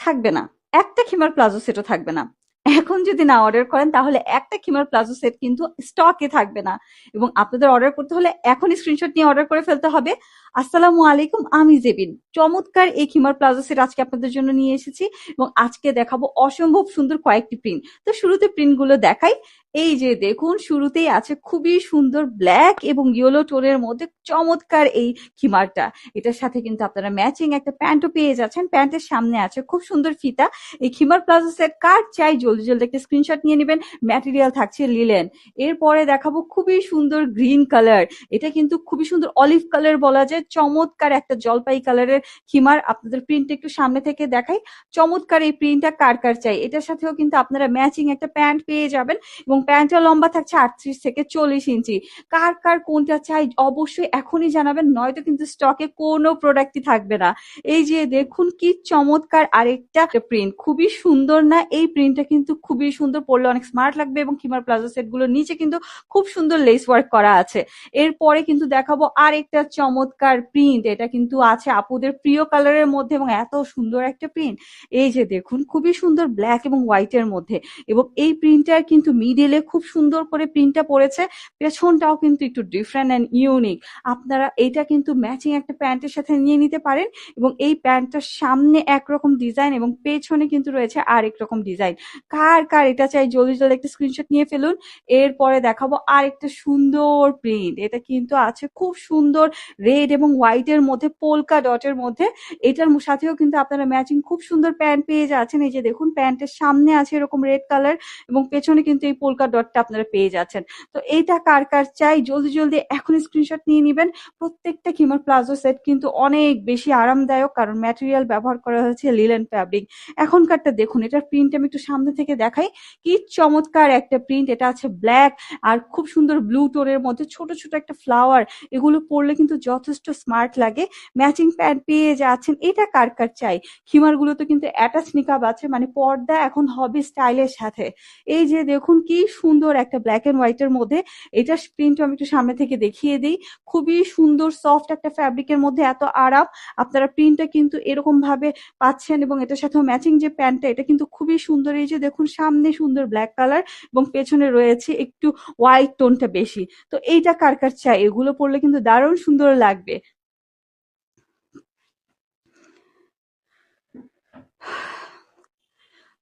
থাকবে না, একটা খিমার প্লাজো সেটও থাকবে না। এখন যদি না অর্ডার করেন তাহলে একটা খিমার প্লাজো সেট কিন্তু স্টকে থাকবে না। এবং আপনাদের অর্ডার করতে হলে এখন স্ক্রিনশট নিয়ে অর্ডার করে ফেলতে হবে। আসসালামু আলাইকুম, আমি জেবিন। চমৎকার এই খিমার প্লাজো সেট আজকে আপনাদের জন্য নিয়ে এসেছি এবং আজকে দেখাবো অসম্ভব সুন্দর কয়েকটি প্রিন্ট। তো শুরুতে প্রিন্ট গুলো দেখাই। এই যে দেখুন, শুরুতেই আছে খুবই সুন্দর ব্ল্যাক এবং ইয়েলো টোনের মধ্যে চমৎকার এই খিমারটা। এটার সাথে কিন্তু আপনারা ম্যাচিং একটা প্যান্টও পেয়ে যাচ্ছেন। প্যান্টের সামনে আছে খুব সুন্দর ফিতা। এই খিমার প্লাজো সেট কার চাই জলদি জলদি একটা স্ক্রিনশট নিয়ে নেবেন। ম্যাটেরিয়াল থাকছে লিলেন। এরপরে দেখাবো খুবই সুন্দর গ্রিন কালার। এটা কিন্তু খুবই সুন্দর অলিভ কালার বলা যায়, চমৎকার একটা জলপাই কালারের খিমার। আপনাদের প্রিন্ট একটু সামনে থেকে দেখাই। চমৎকার এই প্রিন্টটা কার কার চাই। এটার সাথেও কিন্তু আপনারা ম্যাচিং একটা প্যান্ট পেয়ে যাবেন এবং প্যান্টটা লম্বা থাকছে 38 থেকে 40 ইঞ্চি। কার কার কোনটা চাই অবশ্যই এখনই জানাবেন, নয়তো কিন্তু স্টকে কোনো প্রোডাক্টই থাকবে না। এই যে দেখুন কি চমৎকার আরেকটা প্রিন্ট, খুবই সুন্দর না? এই প্রিন্টটা কিন্তু খুবই সুন্দর, পরলে অনেক স্মার্ট লাগবে এবং খিমার প্লাজো সেট গুলোর নিচে কিন্তু খুব সুন্দর লেস ওয়ার্ক করা আছে। এরপরে কিন্তু দেখাবো আরেকটা চমৎকার প্রিন্ট। এটা কিন্তু আছে আপুদের প্রিয় কালারের মধ্যে এবং এত সুন্দর একটা প্রিন্ট। এই যে দেখুন, খুবই সুন্দর ব্ল্যাক এবং হোয়াইট এর মধ্যে। এবং এই প্রিন্টটার কিন্তু মিডিলে খুব সুন্দর করে প্রিন্টটা পড়েছে। পেছনটাও কিন্তু একটু ডিফারেন্ট অ্যান্ড ইউনিক। আপনারা এটা কিন্তু ম্যাচিং একটা প্যান্টের সাথে নিয়ে নিতে পারেন। এবং এই প্যান্টটার সামনে একরকম ডিজাইন এবং পেছনে কিন্তু রয়েছে আরেক রকম ডিজাইন। কার কার এটা চাই জলদি জলদি একটা স্ক্রিনশট নিয়ে ফেলুন। এরপরে দেখাবো আরেকটা সুন্দর প্রিন্ট। এটা কিন্তু আছে খুব সুন্দর রেড এবং হোয়াইট এর মধ্যে, পোলকা ডটের মধ্যে। এটার সাথেও কিন্তু আপনারা ম্যাচিং খুব সুন্দর প্যান্ট পেয়ে যাচ্ছেন। এই যে দেখুন, প্যান্টের সামনে আছে এরকম রেড কালার এবং পেছনে কিন্তু এই পোলকা ডটটা আপনারা পেয়ে যাচ্ছেন। তো এইটা কার কার চাই জলদি জলদি এখন স্ক্রিনশট নিয়ে নিবেন। প্রত্যেকটা খিমার প্লাজো সেট কিন্তু অনেক বেশি আরামদায়ক, কারণ ম্যাটেরিয়াল ব্যবহার করা হয়েছে লিলেন ফ্যাব্রিক। এখনকারটা দেখুন, এটার প্রিন্ট আমি একটু সামনে থেকে দেখাই। কি চমৎকার একটা প্রিন্ট। এটা আছে ব্ল্যাক আর খুব সুন্দর ব্লু টোনের মধ্যে ছোট ছোট একটা ফ্লাওয়ার। এগুলো পরলে কিন্তু যথেষ্ট স্মার্ট লাগে। ম্যাচিং প্যান্ট পেয়ে যাচ্ছেন। এটা কার কার চাই। খিমার গুলোতে কিন্তু অ্যাটাচ নিকাব আছে, মানে পর্দা এখন হবে স্টাইলের সাথে। এই যে দেখুন কি সুন্দর একটা ব্ল্যাক এন্ড হোয়াইট এর মধ্যে। এটার প্রিন্ট আমি একটু সামনে থেকে দেখিয়ে দিই। খুবই সুন্দর সফট একটা ফ্যাব্রিকের মধ্যে এত আরাম। আপনারা প্রিন্টটা কিন্তু এরকম ভাবে পাচ্ছেন এবং এটার সাথেও ম্যাচিং যে প্যান্টটা, এটা কিন্তু খুবই সুন্দর। এই যে দেখুন, সামনে সুন্দর ব্ল্যাক কালার এবং পেছনে রয়েছে একটু হোয়াইট টোনটা বেশি। তো এইটা কার কার চাই, এগুলো পরলে কিন্তু দারুণ সুন্দর লাগবে।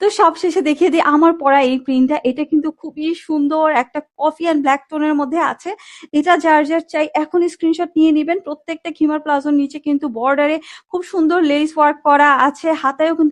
তো সবশেষে দেখিয়ে দিই আমার পরা এই প্রিন্টটা। এটা কিন্তু খুবই সুন্দর একটা কফি অ্যান্ড ব্ল্যাক টোনের মধ্যে আছে। এটা যার যার চাই এখন স্ক্রিনশট নিয়ে নিবেন। প্রত্যেকটা খিমার প্লাজোর নিচে কিন্তু বর্ডারে খুব সুন্দর লেস ওয়ার্ক করা আছে, হাতায়ও কিন্তু